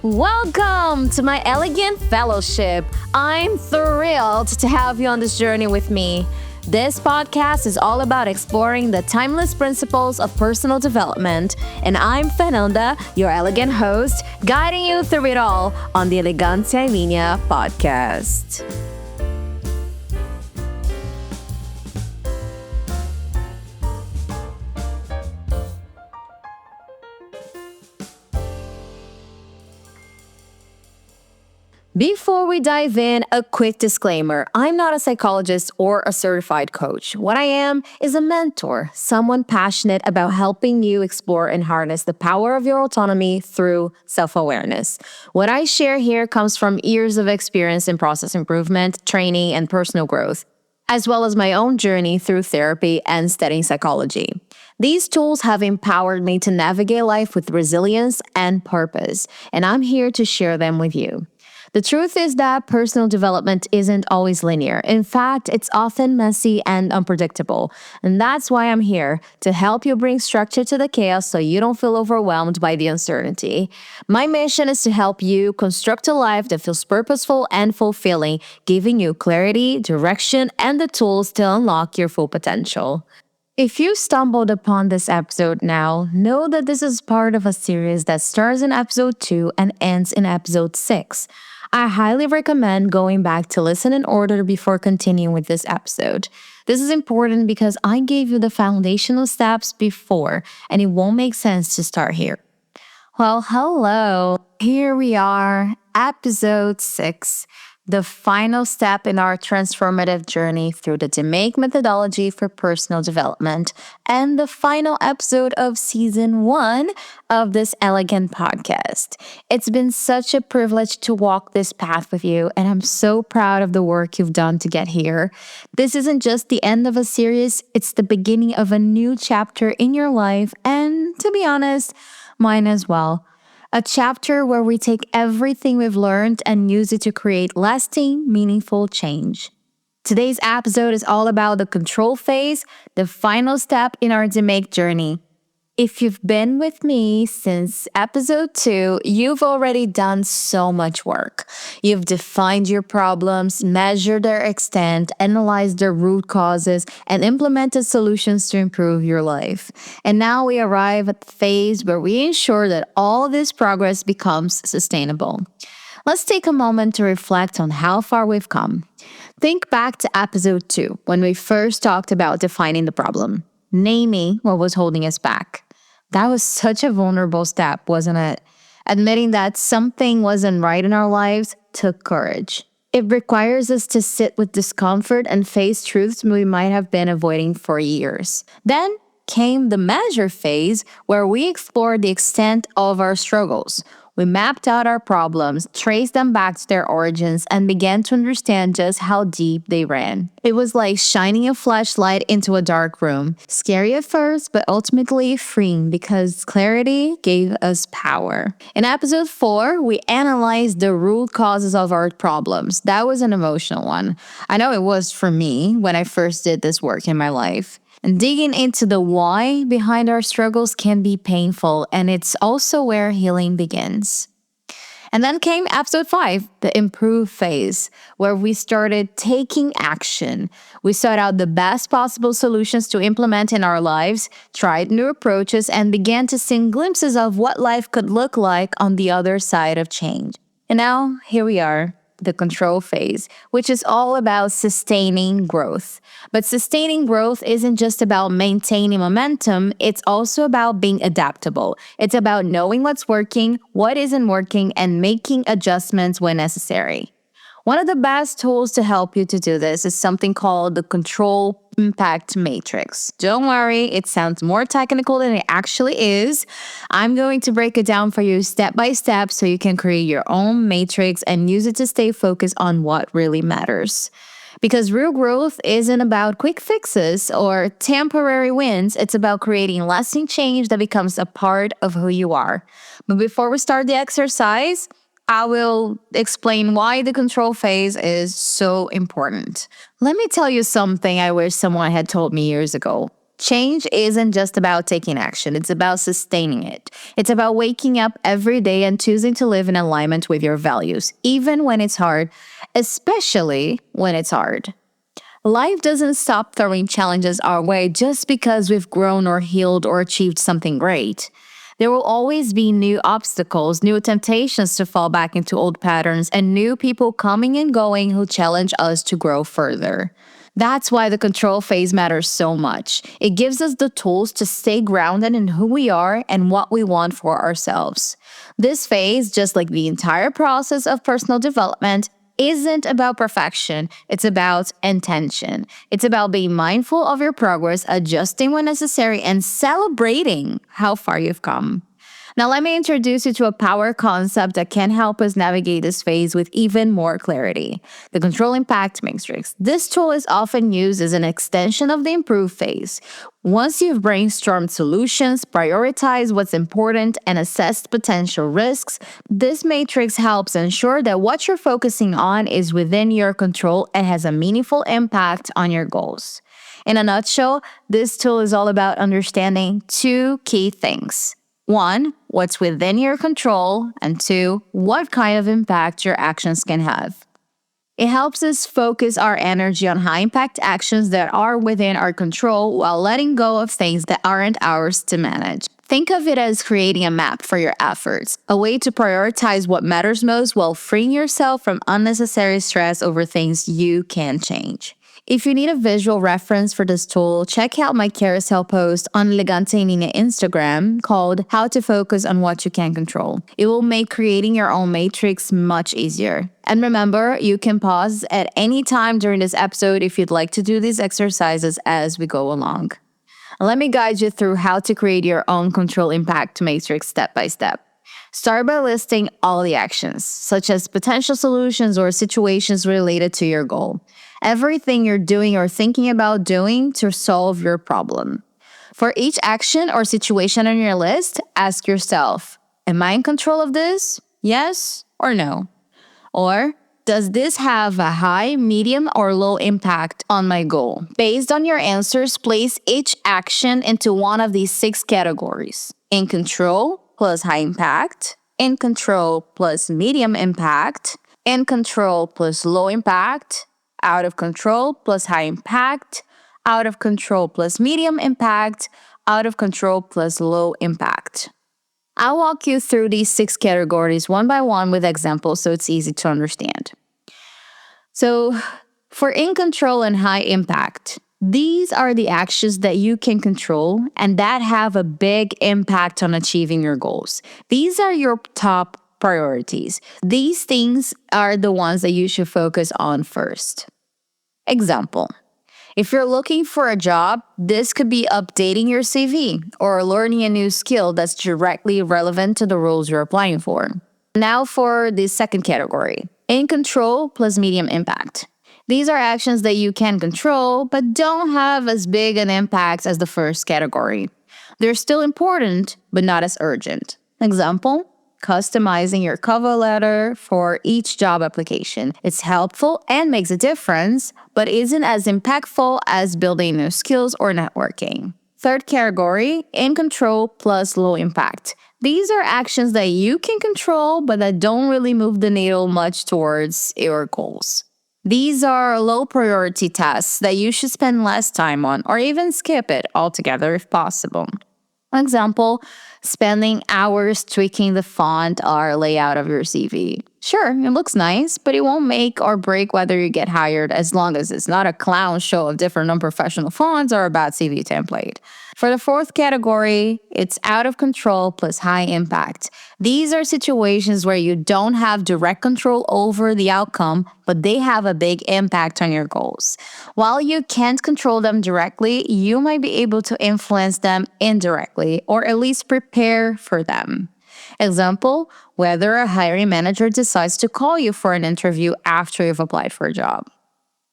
Welcome to my elegant fellowship. I'm thrilled to have you on this journey with me. This podcast is all about exploring the timeless principles of personal development, and I'm Fernanda, your elegant host, guiding you through it all on the Elegantia Linea podcast. Before we dive in, a quick disclaimer. I'm not a psychologist or a certified coach. What I am is a mentor, someone passionate about helping you explore and harness the power of your autonomy through self-awareness. What I share here comes from years of experience in process improvement, training, and personal growth, as well as my own journey through therapy and studying psychology. These tools have empowered me to navigate life with resilience and purpose, and I'm here to share them with you. The truth is that personal development isn't always linear. In fact, it's often messy and unpredictable. And that's why I'm here, to help you bring structure to the chaos so you don't feel overwhelmed by the uncertainty. My mission is to help you construct a life that feels purposeful and fulfilling, giving you clarity, direction, and the tools to unlock your full potential. If you stumbled upon this episode now, know that this is part of a series that starts in episode 2 and ends in episode 6. I highly recommend going back to listen in order before continuing with this episode. This is important because I gave you the foundational steps before, and it won't make sense to start here. Well, hello. Here we are, episode 6. The final step in our transformative journey through the DMAIC methodology for personal development, and the final episode of season 1 of this elegant podcast. It's been such a privilege to walk this path with you, and I'm so proud of the work you've done to get here. This isn't just the end of a series, it's the beginning of a new chapter in your life, and to be honest, mine as well. A chapter where we take everything we've learned and use it to create lasting, meaningful change. Today's episode is all about the control phase, the final step in our DMAIC journey. If you've been with me since episode 2, you've already done so much work. You've defined your problems, measured their extent, analyzed their root causes, and implemented solutions to improve your life. And now we arrive at the phase where we ensure that all this progress becomes sustainable. Let's take a moment to reflect on how far we've come. Think back to episode 2, when we first talked about defining the problem, naming what was holding us back. That was such a vulnerable step, wasn't it? Admitting that something wasn't right in our lives took courage. It requires us to sit with discomfort and face truths we might have been avoiding for years. Then came the measure phase, where we explored the extent of our struggles. We mapped out our problems, traced them back to their origins, and began to understand just how deep they ran. It was like shining a flashlight into a dark room. Scary at first, but ultimately freeing because clarity gave us power. In episode 4, we analyzed the root causes of our problems. That was an emotional one. I know it was for me when I first did this work in my life. And digging into the why behind our struggles can be painful, and it's also where healing begins. And then came episode 5, the improve phase, where we started taking action. We sought out the best possible solutions to implement in our lives, tried new approaches, and began to see glimpses of what life could look like on the other side of change. And now, here we are. The control phase, which is all about sustaining growth. But sustaining growth isn't just about maintaining momentum, it's also about being adaptable. It's about knowing what's working, what isn't working, and making adjustments when necessary. One of the best tools to help you to do this is something called the control impact matrix. Don't worry, it sounds more technical than it actually is. I'm going to break it down for you step by step so you can create your own matrix and use it to stay focused on what really matters. Because real growth isn't about quick fixes or temporary wins, it's about creating lasting change that becomes a part of who you are. But before we start the exercise, I will explain why the control phase is so important. Let me tell you something I wish someone had told me years ago. Change isn't just about taking action, it's about sustaining it. It's about waking up every day and choosing to live in alignment with your values, even when it's hard, especially when it's hard. Life doesn't stop throwing challenges our way just because we've grown or healed or achieved something great. There will always be new obstacles, new temptations to fall back into old patterns, and new people coming and going who challenge us to grow further. That's why the control phase matters so much. It gives us the tools to stay grounded in who we are and what we want for ourselves. This phase, just like the entire process of personal development, isn't about perfection, it's about intention. It's about being mindful of your progress, adjusting when necessary, and celebrating how far you've come. Now, let me introduce you to a power concept that can help us navigate this phase with even more clarity: the control impact matrix. This tool is often used as an extension of the improve phase. Once you've brainstormed solutions, prioritized what's important, and assessed potential risks, this matrix helps ensure that what you're focusing on is within your control and has a meaningful impact on your goals. In a nutshell, this tool is all about understanding two key things. One, what's within your control, and two, what kind of impact your actions can have. It helps us focus our energy on high impact actions that are within our control while letting go of things that aren't ours to manage. Think of it as creating a map for your efforts, a way to prioritize what matters most while freeing yourself from unnecessary stress over things you can change. If you need a visual reference for this tool, check out my carousel post on Elegantia Instagram called How to Focus on What You Can Control. It will make creating your own matrix much easier. And remember, you can pause at any time during this episode if you'd like to do these exercises as we go along. Let me guide you through how to create your own control impact matrix step by step. Start by listing all the actions, such as potential solutions or situations related to your goal. Everything you're doing or thinking about doing to solve your problem. For each action or situation on your list, ask yourself, am I in control of this? Yes or no? Or, does this have a high, medium, or low impact on my goal? Based on your answers, place each action into one of these 6 categories: in control plus high impact, in control plus medium impact, in control plus low impact, out of control plus high impact, out of control plus medium impact, out of control plus low impact. I'll walk you through these 6 categories one by one with examples so it's easy to understand. So, for in control and high impact, these are the actions that you can control and that have a big impact on achieving your goals. These are your top priorities. These things are the ones that you should focus on first. Example: if you're looking for a job, this could be updating your CV or learning a new skill that's directly relevant to the roles you're applying for. Now for the second category: in control plus medium impact. These are actions that you can control but don't have as big an impact as the first category. They're still important, but not as urgent. Example: customizing your cover letter for each job application. It's helpful and makes a difference, but isn't as impactful as building new skills or networking. Third category: in control plus low impact. These are actions that you can control, but that don't really move the needle much towards your goals. These are low priority tasks that you should spend less time on or even skip it altogether if possible. Example: spending hours tweaking the font or layout of your CV. Sure, it looks nice, but it won't make or break whether you get hired as long as it's not a clown show of different unprofessional fonts or a bad CV template. For the fourth category, it's out of control plus high impact. These are situations where you don't have direct control over the outcome, but they have a big impact on your goals. While you can't control them directly, you might be able to influence them indirectly or at least prepare for them. Example: whether a hiring manager decides to call you for an interview after you've applied for a job.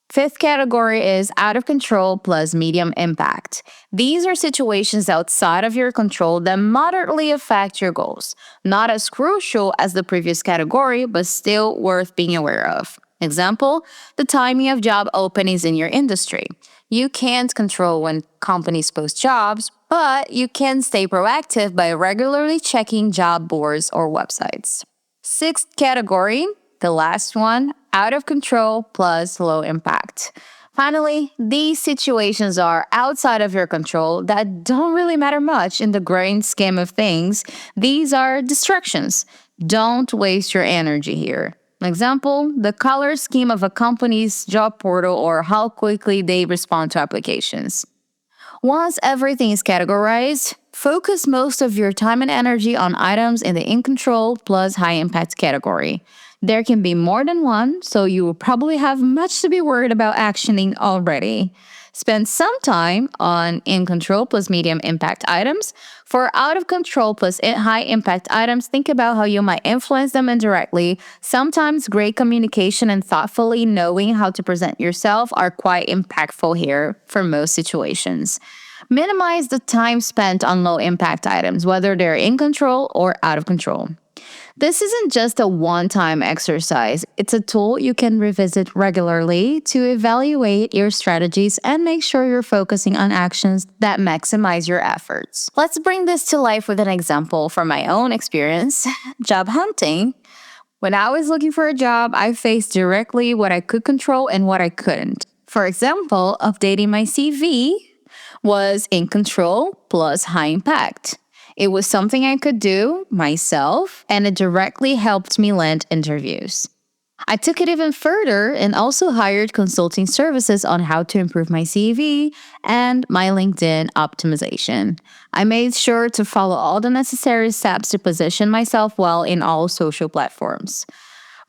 Fifth category is out of control plus medium impact. These are situations outside of your control that moderately affect your goals. Not as crucial as the previous category, but still worth being aware of. Example: the timing of job openings in your industry. You can't control when companies post jobs, but you can stay proactive by regularly checking job boards or websites. Sixth category, the last one, out of control plus low impact. Finally, these situations are outside of your control that don't really matter much in the grand scheme of things. These are distractions. Don't waste your energy here. Example, the color scheme of a company's job portal or how quickly they respond to applications. Once everything is categorized, focus most of your time and energy on items in the in control plus high impact category. There can be more than one, so you will probably have much to be worried about actioning already. Spend some time on in control plus medium impact items. For out of control plus high impact items, think about how you might influence them indirectly. Sometimes great communication and thoughtfully knowing how to present yourself are quite impactful here for most situations. Minimize the time spent on low impact items, whether they're in control or out of control. This isn't just a one time exercise, it's a tool you can revisit regularly to evaluate your strategies and make sure you're focusing on actions that maximize your efforts. Let's bring this to life with an example from my own experience job hunting. When I was looking for a job, I faced directly what I could control and what I couldn't. For example, updating my CV was in control plus high impact. It was something I could do myself, and it directly helped me land interviews. I took it even further and also hired consulting services on how to improve my CV and my LinkedIn optimization. I made sure to follow all the necessary steps to position myself well in all social platforms.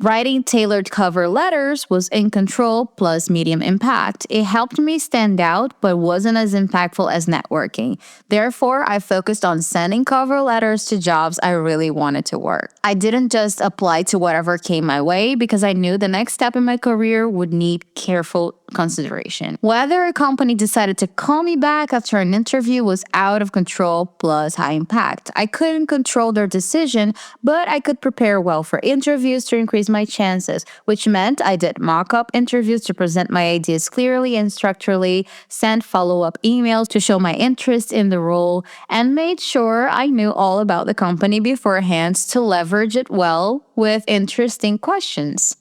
Writing tailored cover letters was in control plus medium impact. It helped me stand out, but wasn't as impactful as networking. Therefore, I focused on sending cover letters to jobs I really wanted to work. I didn't just apply to whatever came my way because I knew the next step in my career would need careful consideration. Whether a company decided to call me back after an interview was out of control plus high impact. I couldn't control their decision, but I could prepare well for interviews to increase my chances, which meant I did mock-up interviews to present my ideas clearly and structurally, sent follow-up emails to show my interest in the role, and made sure I knew all about the company beforehand to leverage it well with interesting questions.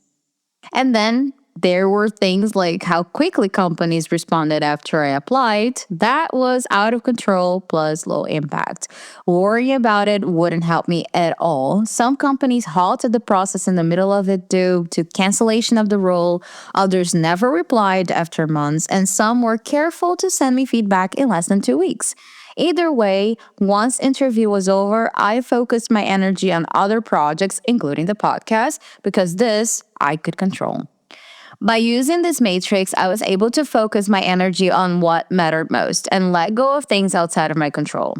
And then there were things like how quickly companies responded after I applied. That was out of control plus low impact. Worrying about it wouldn't help me at all. Some companies halted the process in the middle of it due to cancellation of the role. Others never replied after months, and some were careful to send me feedback in less than 2 weeks. Either way, once interview was over, I focused my energy on other projects, including the podcast, because this I could control. By using this matrix, I was able to focus my energy on what mattered most and let go of things outside of my control.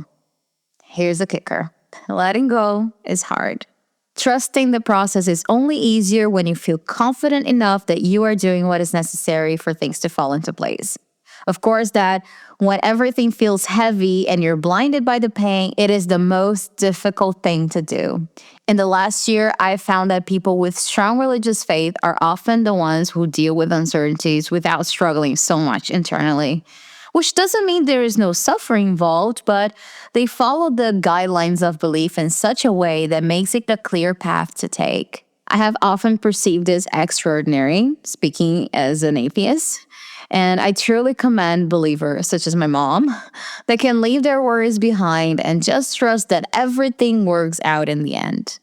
Here's the kicker. Letting go is hard. Trusting the process is only easier when you feel confident enough that you are doing what is necessary for things to fall into place. Of course, that when everything feels heavy and you're blinded by the pain, it is the most difficult thing to do. In the last year, I found that people with strong religious faith are often the ones who deal with uncertainties without struggling so much internally. Which doesn't mean there is no suffering involved, but they follow the guidelines of belief in such a way that makes it a clear path to take. I have often perceived as extraordinary, speaking as an atheist. And I truly commend believers, such as my mom, that can leave their worries behind and just trust that everything works out in the end.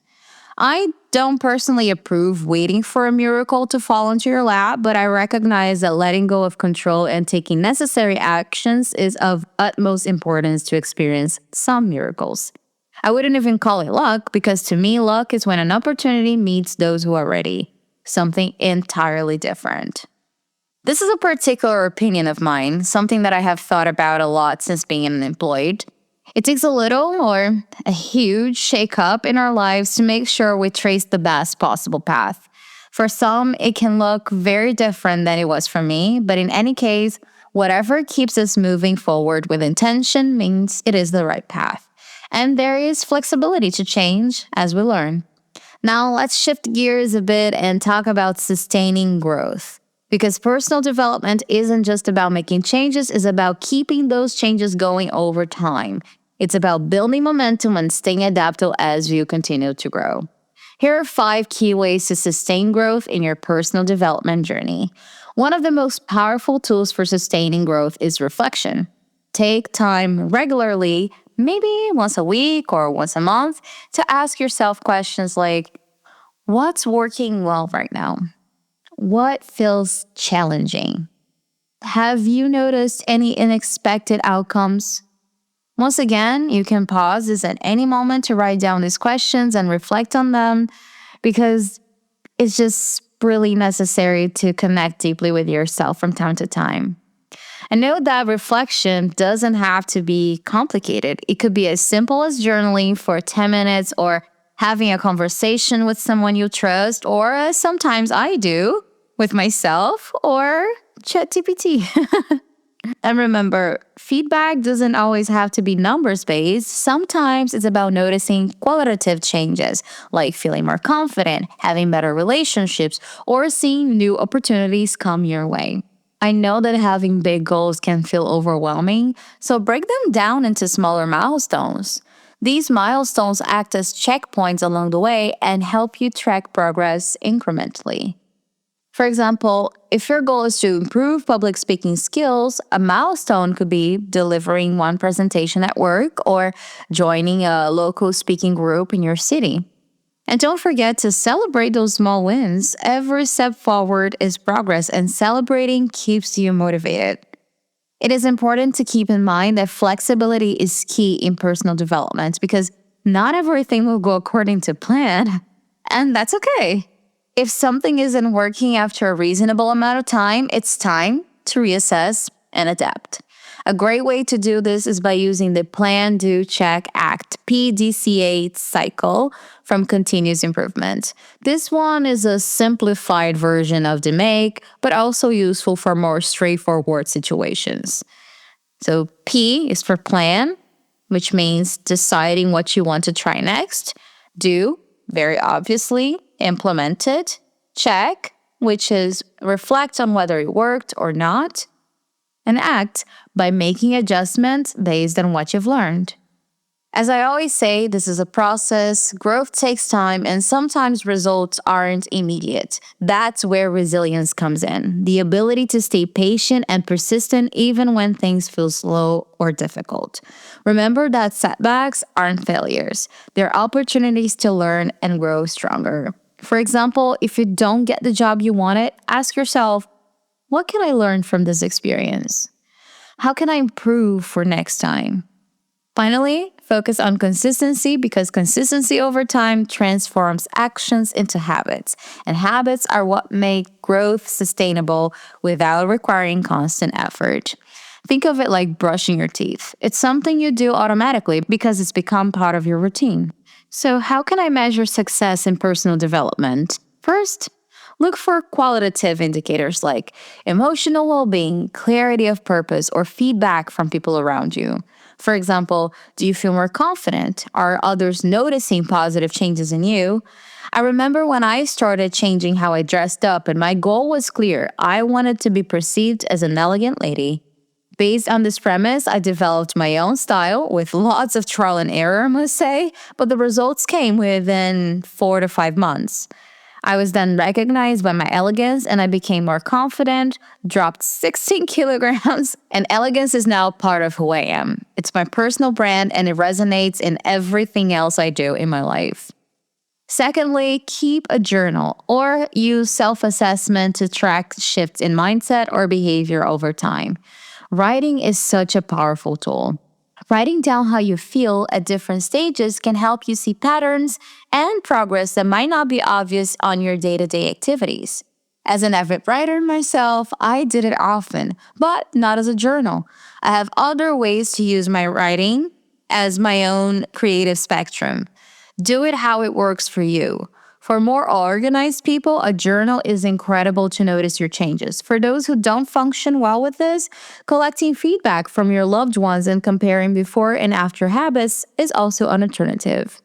I don't personally approve waiting for a miracle to fall into your lap, but I recognize that letting go of control and taking necessary actions is of utmost importance to experience some miracles. I wouldn't even call it luck because to me, luck is when an opportunity meets those who are ready. Something entirely different. This is a particular opinion of mine, something that I have thought about a lot since being unemployed. It takes a little or a huge shake-up in our lives to make sure we trace the best possible path. For some, it can look very different than it was for me, but in any case, whatever keeps us moving forward with intention means it is the right path. And there is flexibility to change as we learn. Now let's shift gears a bit and talk about sustaining growth. Because personal development isn't just about making changes, it's about keeping those changes going over time. It's about building momentum and staying adaptable as you continue to grow. Here are 5 key ways to sustain growth in your personal development journey. One of the most powerful tools for sustaining growth is reflection. Take time regularly, maybe once a week or once a month, to ask yourself questions like, what's working well right now? What feels challenging? Have you noticed any unexpected outcomes? Once again, you can pause this at any moment to write down these questions and reflect on them because it's just really necessary to connect deeply with yourself from time to time. And know that reflection doesn't have to be complicated. It could be as simple as journaling for 10 minutes or having a conversation with someone you trust, or as sometimes I do with myself or ChatGPT. And remember, feedback doesn't always have to be numbers based. Sometimes it's about noticing qualitative changes, like feeling more confident, having better relationships, or seeing new opportunities come your way. I know that having big goals can feel overwhelming, so break them down into smaller milestones. These milestones act as checkpoints along the way and help you track progress incrementally. For example, if your goal is to improve public speaking skills, a milestone could be delivering one presentation at work or joining a local speaking group in your city. And don't forget to celebrate those small wins. Every step forward is progress, and celebrating keeps you motivated. It is important to keep in mind that flexibility is key in personal development because not everything will go according to plan, and that's okay. If something isn't working after a reasonable amount of time, it's time to reassess and adapt. A great way to do this is by using the Plan, Do, Check, Act PDCA cycle from continuous improvement. This one is a simplified version of DMAIC, but also useful for more straightforward situations. So P is for plan, which means deciding what you want to try next. Do, very obviously, implement it. Check, which is reflect on whether it worked or not. And act by making adjustments based on what you've learned. As I always say, this is a process, growth takes time, and sometimes results aren't immediate. That's where resilience comes in, the ability to stay patient and persistent even when things feel slow or difficult. Remember that setbacks aren't failures, they're opportunities to learn and grow stronger. For example, if you don't get the job you wanted, ask yourself, what can I learn from this experience? How can I improve for next time? Finally, focus on consistency because consistency over time transforms actions into habits, and habits are what make growth sustainable without requiring constant effort. Think of it like brushing your teeth. It's something you do automatically because it's become part of your routine. So, how can I measure success in personal development? First, look for qualitative indicators like emotional well being, clarity of purpose, or feedback from people around you. For example, do you feel more confident? Are others noticing positive changes in you? I remember when I started changing how I dressed up, and my goal was clear. I wanted to be perceived as an elegant lady. Based on this premise, I developed my own style with lots of trial and error, I must say, but the results came within 4 to 5 months. I was then recognized by my elegance and I became more confident, dropped 16 kilograms, and elegance is now part of who I am. It's my personal brand and it resonates in everything else I do in my life. Secondly, keep a journal or use self-assessment to track shifts in mindset or behavior over time. Writing is such a powerful tool. Writing down how you feel at different stages can help you see patterns and progress that might not be obvious on your day-to-day activities. As an avid writer myself, I did it often, but not as a journal. I have other ways to use my writing as my own creative spectrum. Do it how it works for you. For more organized people, a journal is incredible to notice your changes. For those who don't function well with this, collecting feedback from your loved ones and comparing before and after habits is also an alternative.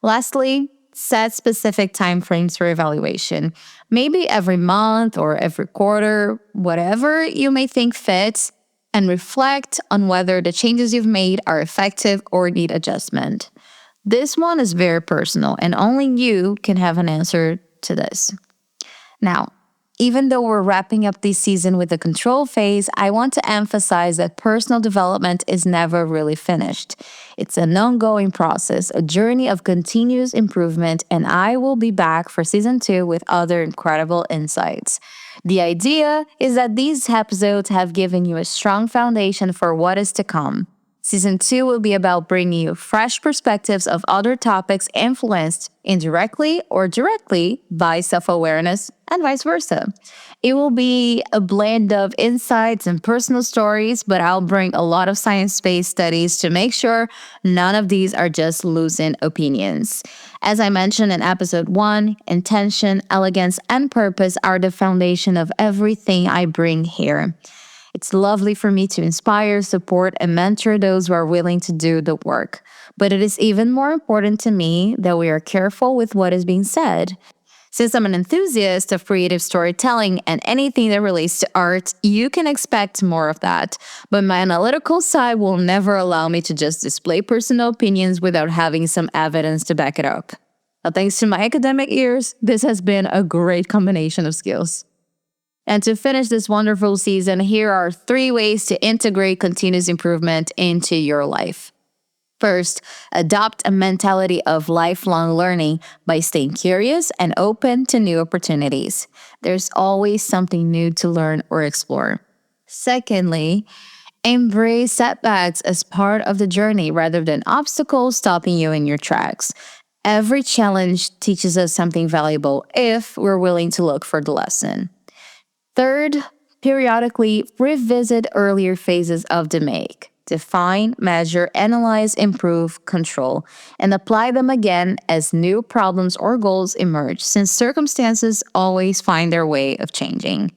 Lastly, set specific timeframes for evaluation. Maybe every month or every quarter, whatever you may think fits, and reflect on whether the changes you've made are effective or need adjustment. This one is very personal, and only you can have an answer to this. Now, even though we're wrapping up this season with the control phase, I want to emphasize that personal development is never really finished. It's an ongoing process, a journey of continuous improvement, and I will be back for season 2 with other incredible insights. The idea is that these episodes have given you a strong foundation for what is to come. Season 2 will be about bringing you fresh perspectives of other topics influenced indirectly or directly by self-awareness and vice versa. It will be a blend of insights and personal stories, but I'll bring a lot of science-based studies to make sure none of these are just losing opinions. As I mentioned in episode 1, intention, elegance, and purpose are the foundation of everything I bring here. It's lovely for me to inspire, support, and mentor those who are willing to do the work. But it is even more important to me that we are careful with what is being said. Since I'm an enthusiast of creative storytelling and anything that relates to art, you can expect more of that. But my analytical side will never allow me to just display personal opinions without having some evidence to back it up. Now, thanks to my academic ears, this has been a great combination of skills. And to finish this wonderful season, here are 3 ways to integrate continuous improvement into your life. First, adopt a mentality of lifelong learning by staying curious and open to new opportunities. There's always something new to learn or explore. Secondly, embrace setbacks as part of the journey rather than obstacles stopping you in your tracks. Every challenge teaches us something valuable if we're willing to look for the lesson. Third, periodically revisit earlier phases of DMAIC. Define, measure, analyze, improve, control, and apply them again as new problems or goals emerge, since circumstances always find their way of changing.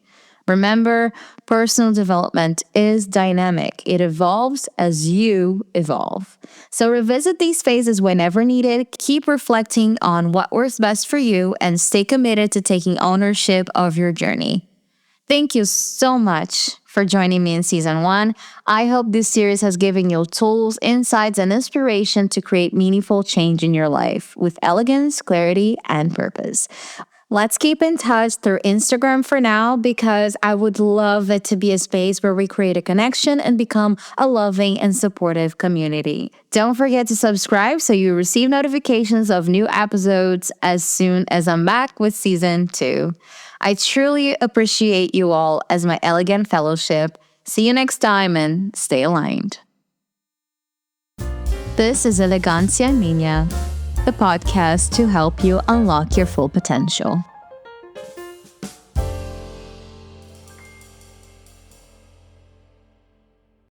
Remember, personal development is dynamic. It evolves as you evolve. So revisit these phases whenever needed, keep reflecting on what works best for you, and stay committed to taking ownership of your journey. Thank you so much for joining me in season 1. I hope this series has given you tools, insights, and inspiration to create meaningful change in your life with elegance, clarity, and purpose. Let's keep in touch through Instagram for now, because I would love it to be a space where we create a connection and become a loving and supportive community. Don't forget to subscribe so you receive notifications of new episodes as soon as I'm back with season 2. I truly appreciate you all as my elegant fellowship. See you next time and stay aligned. This is Elegantia and Linea, the podcast to help you unlock your full potential.